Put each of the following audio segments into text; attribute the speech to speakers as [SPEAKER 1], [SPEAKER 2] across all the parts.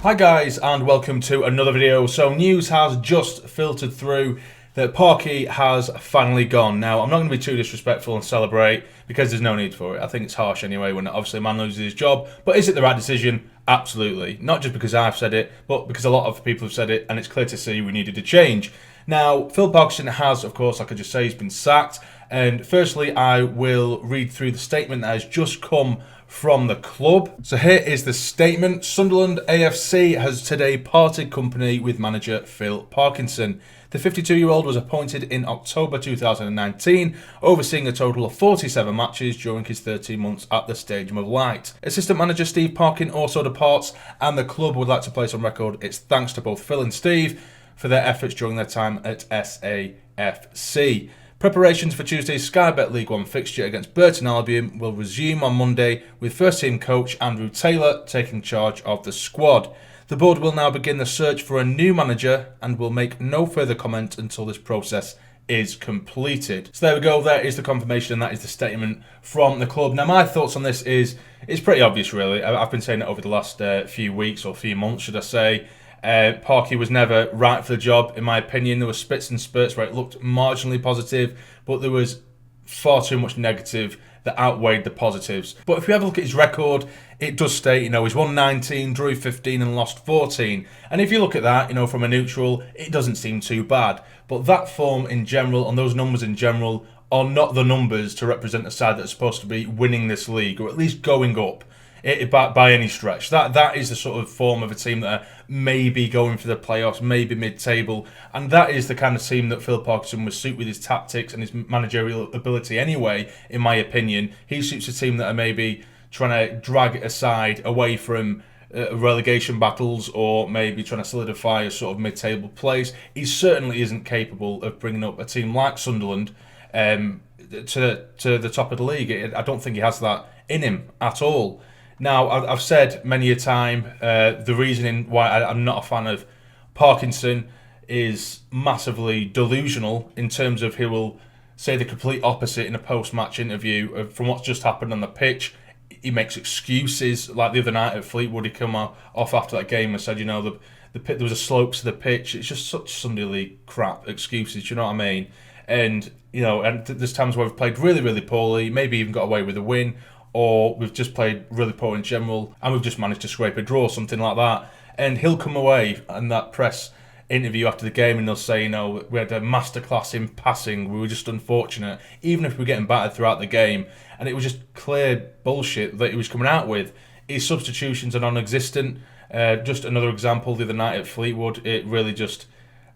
[SPEAKER 1] Hi guys, and welcome to another video. So news has just filtered through that Parky has finally gone. Now, I'm not going to be too disrespectful and celebrate because there's no need for it. I think it's harsh anyway when obviously a man loses his job. But is it the right decision? Absolutely. Not just because I've said it, but because a lot of people have said it, and it's clear to see we needed a change. Now, Phil Parkinson has, of course, like I just say, he's been sacked. And firstly, I will read through the statement that has just come from the club. So here is the statement. Sunderland AFC has today parted company with manager Phil Parkinson. The 52-year-old was appointed in October 2019, overseeing a total of 47 matches during his 13 months at the Stadium of Light. Assistant manager Steve Parkin also departs, and the club would like to place on record its thanks to both Phil and Steve for their efforts during their time at SAFC. Preparations for Tuesday's Sky Bet League One fixture against Burton Albion will resume on Monday, with first-team coach Andrew Taylor taking charge of the squad. The board will now begin the search for a new manager and will make no further comment until this process is completed. So there we go, there is the confirmation and that is the statement from the club. Now my thoughts on this is, it's pretty obvious really. I've been saying it over the last few weeks or few months should I say. Parky was never right for the job, in my opinion. There were spits and spurts where it looked marginally positive, but there was far too much negative that outweighed the positives. But if you have a look at his record, it does state, he's won 19, drew 15 and lost 14. And if you look at that, from a neutral, it doesn't seem too bad. But that form in general, and those numbers in general, are not the numbers to represent a side that's supposed to be winning this league, or at least going up. By any stretch. That is the sort of form of a team that are maybe going for the playoffs, maybe mid-table, and that is the kind of team that Phil Parkinson would suit with his tactics and his managerial ability anyway, in my opinion. He suits a team that are maybe trying to drag it aside away from relegation battles, or maybe trying to solidify a sort of mid-table place. He certainly isn't capable of bringing up a team like Sunderland to the top of the league. I don't think he has that in him at all. Now, I've said many a time, the reasoning why I'm not a fan of Parkinson is massively delusional in terms of he will say the complete opposite in a post-match interview from what's just happened on the pitch. He makes excuses, like the other night at Fleetwood, he come off after that game and said, there was a slope to the pitch. It's just such Sunday League crap excuses, do you know what I mean? And, there's times where we've played really, really poorly, maybe even got away with a win, or we've just played really poor in general and we've just managed to scrape a draw, something like that. And he'll come away in that press interview after the game and they'll say, we had a masterclass in passing, we were just unfortunate, even if we were getting battered throughout the game. And it was just clear bullshit that he was coming out with. His substitutions are non-existent. Just another example, the other night at Fleetwood, it really just...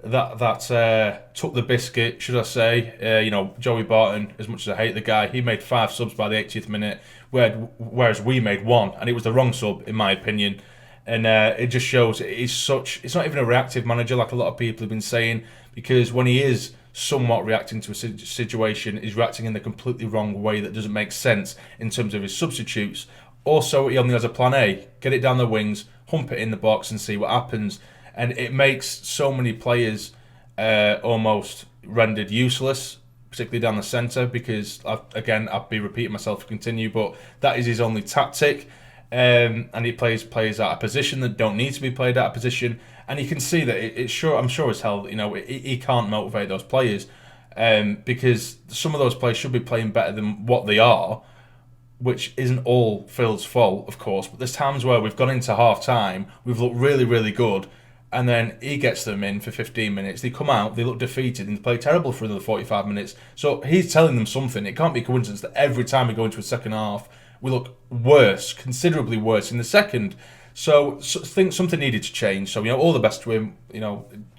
[SPEAKER 1] That took the biscuit, should I say. Joey Barton, as much as I hate the guy, he made 5 subs by the 80th minute, whereas we made 1, and it was the wrong sub, in my opinion. And it just shows it's not even a reactive manager like a lot of people have been saying, because when he is somewhat reacting to a situation, he's reacting in the completely wrong way that doesn't make sense in terms of his substitutes. Also, he only has a plan A, get it down the wings, hump it in the box and see what happens. And it makes so many players almost rendered useless, particularly down the centre, because, I'll be repeating myself to continue, but that is his only tactic. And he plays players out of position that don't need to be played out of position. And you can see that I'm sure as hell, he can't motivate those players because some of those players should be playing better than what they are, which isn't all Phil's fault, of course. But there's times where we've gone into half-time, we've looked really, really good, and then he gets them in for 15 minutes. They come out, they look defeated, and they play terrible for another 45 minutes. So he's telling them something. It can't be a coincidence that every time we go into a second half, we look worse, considerably worse in the second. So I think something needed to change. So, all the best to him.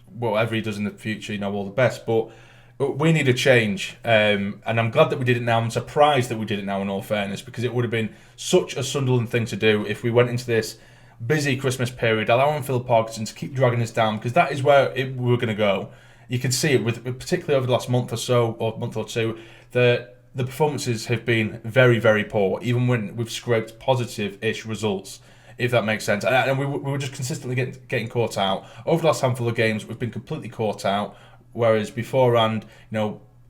[SPEAKER 1] Whatever he does in the future, all the best. But we need a change. And I'm glad that we did it now. I'm surprised that we did it now, in all fairness, because it would have been such a Sunderland thing to do if we went into this busy Christmas period, allowing Phil Parkinson to keep dragging us down, because that is where we were going to go. You can see it particularly over the last month or so, or month or two, the performances have been very, very poor, even when we've scraped positive-ish results, if that makes sense. And we were just consistently getting caught out. Over the last handful of games, we've been completely caught out, whereas beforehand,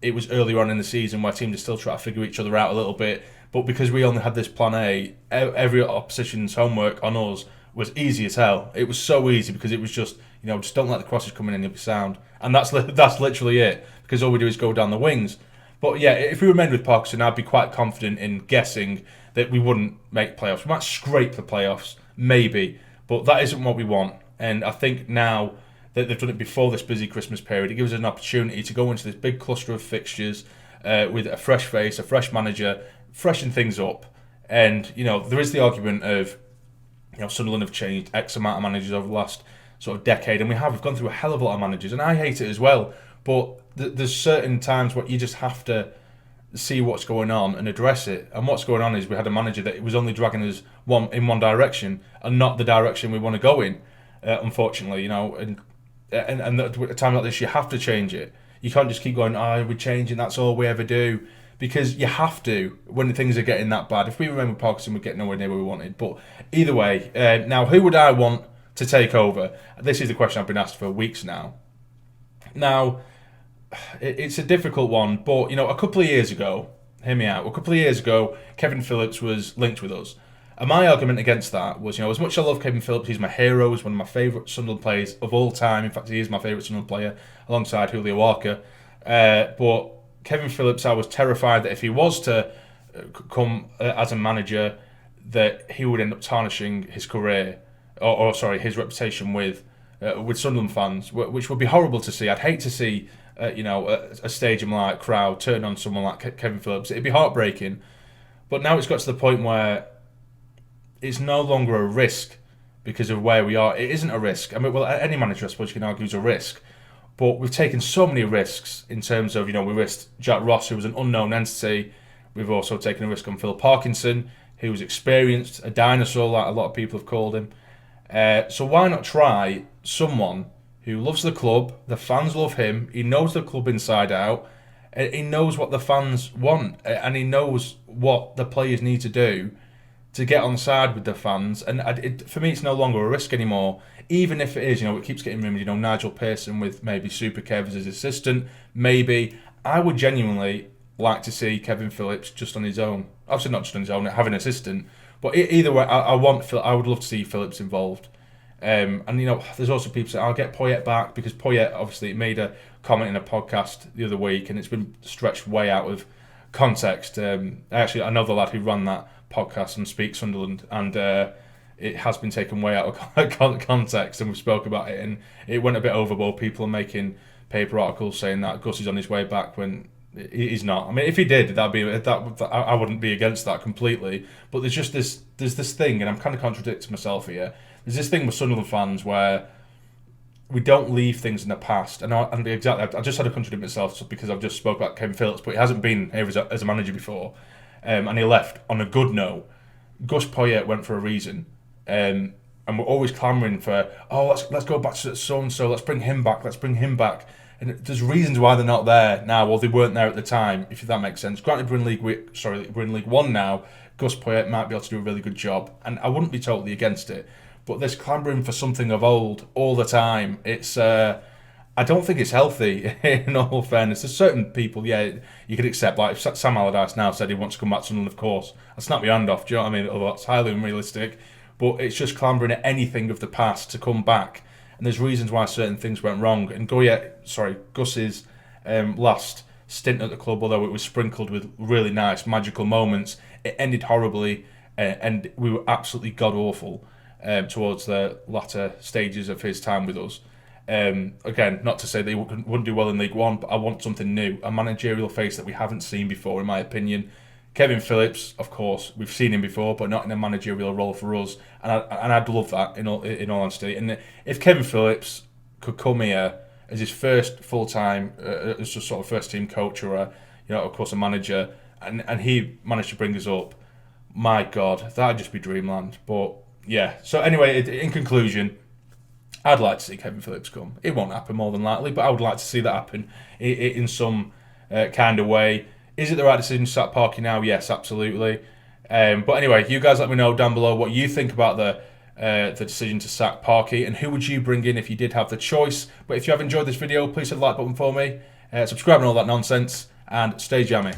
[SPEAKER 1] it was earlier on in the season where teams are still trying to figure each other out a little bit. But because we only had this plan A, every opposition's homework on us was easy as hell. It was so easy because it was just, just don't let the crosses come in and you'll be sound. And that's literally it, because all we do is go down the wings. But yeah, if we remained with Parkinson, I'd be quite confident in guessing that we wouldn't make playoffs. We might scrape the playoffs, maybe, but that isn't what we want. And I think now that they've done it before this busy Christmas period, it gives us an opportunity to go into this big cluster of fixtures with a fresh face, a fresh manager, freshen things up. And, there is the argument of, Sunderland have changed X amount of managers over the last sort of decade, and we've gone through a hell of a lot of managers, and I hate it as well. But there's certain times where you just have to see what's going on and address it. And what's going on is we had a manager that was only dragging us in one direction and not the direction we want to go in. Unfortunately, and at a time like this, you have to change it. You can't just keep going, we're changing, that's all we ever do. Because you have to when things are getting that bad. If we remember Parkinson, we'd get nowhere near where we wanted. But either way, now who would I want to take over? This is the question I've been asked for weeks now. Now, it's a difficult one, but a couple of years ago, hear me out. A couple of years ago, Kevin Phillips was linked with us. And my argument against that was, as much as I love Kevin Phillips, he's my hero, he's one of my favourite Sunderland players of all time. In fact, he is my favourite Sunderland player alongside Julio Walker. But Kevin Phillips, I was terrified that if he was to come as a manager, that he would end up tarnishing his career, or his reputation with Sunderland fans, which would be horrible to see. I'd hate to see, a stadium-like crowd turn on someone like Kevin Phillips. It'd be heartbreaking. But now it's got to the point where it's no longer a risk because of where we are. It isn't a risk. I mean, well, any manager, I suppose you can argue, is a risk. But we've taken so many risks in terms of, we risked Jack Ross, who was an unknown entity. We've also taken a risk on Phil Parkinson, who was experienced, a dinosaur, like a lot of people have called him. So why not try someone who loves the club, the fans love him, he knows the club inside out, he knows what the fans want, and he knows what the players need to do to get on side with the fans. And for me, it's no longer a risk anymore. Even if it is, it keeps getting rumored, Nigel Pearson with maybe Super Kev as his assistant, maybe. I would genuinely like to see Kevin Phillips just on his own. Obviously not just on his own, have an assistant. But either way, I would love to see Phillips involved. And, there's also people saying, I'll get Poyet back, because Poyet obviously made a comment in a podcast the other week, and it's been stretched way out of context. Actually, I know the lad who ran that podcast and Speak Sunderland, and it has been taken way out of context, and we spoke about it, and it went a bit overboard. People are making paper articles saying that Gus is on his way back when he's not. I mean, if he did, I wouldn't be against that completely. But there's this thing, and I'm kind of contradicting myself here. There's this thing with Sunderland fans where we don't leave things in the past, and exactly. I just had to contradict myself because I've just spoke about Kevin Phillips, but he hasn't been here as a manager before, and he left on a good note. Gus Poyet went for a reason. And we're always clamouring for, let's go back to so and so, let's bring him back. And there's reasons why they're not there now, or they weren't there at the time, if that makes sense. Granted, we're in League One now. Gus Poyet might be able to do a really good job, and I wouldn't be totally against it. But this clamouring for something of old all the time, it's I don't think it's healthy. In all fairness, there's certain people, you could accept. Like if Sam Allardyce now said he wants to come back to Sunderland, of course, I'd snap my hand off. Do you know what I mean? Although that's highly unrealistic. But it's just clambering at anything of the past to come back. And there's reasons why certain things went wrong. And Gus's last stint at the club, although it was sprinkled with really nice, magical moments, it ended horribly, and we were absolutely god-awful towards the latter stages of his time with us. Again, not to say they wouldn't do well in League One, but I want something new, a managerial face that we haven't seen before, in my opinion. Kevin Phillips, of course, we've seen him before, but not in a managerial role for us, and I'd love that in all honesty. And if Kevin Phillips could come here as his first full-time, as a sort of first-team coach or of course a manager, and he managed to bring us up, my God, that'd just be dreamland. But yeah, so anyway, in conclusion, I'd like to see Kevin Phillips come. It won't happen more than likely, but I would like to see that happen in some kind of way. Is it the right decision to sack Parky now? Yes, absolutely. But anyway, you guys let me know down below what you think about the decision to sack Parky, and who would you bring in if you did have the choice. But if you have enjoyed this video, please hit the like button for me, subscribe and all that nonsense, and stay jammy.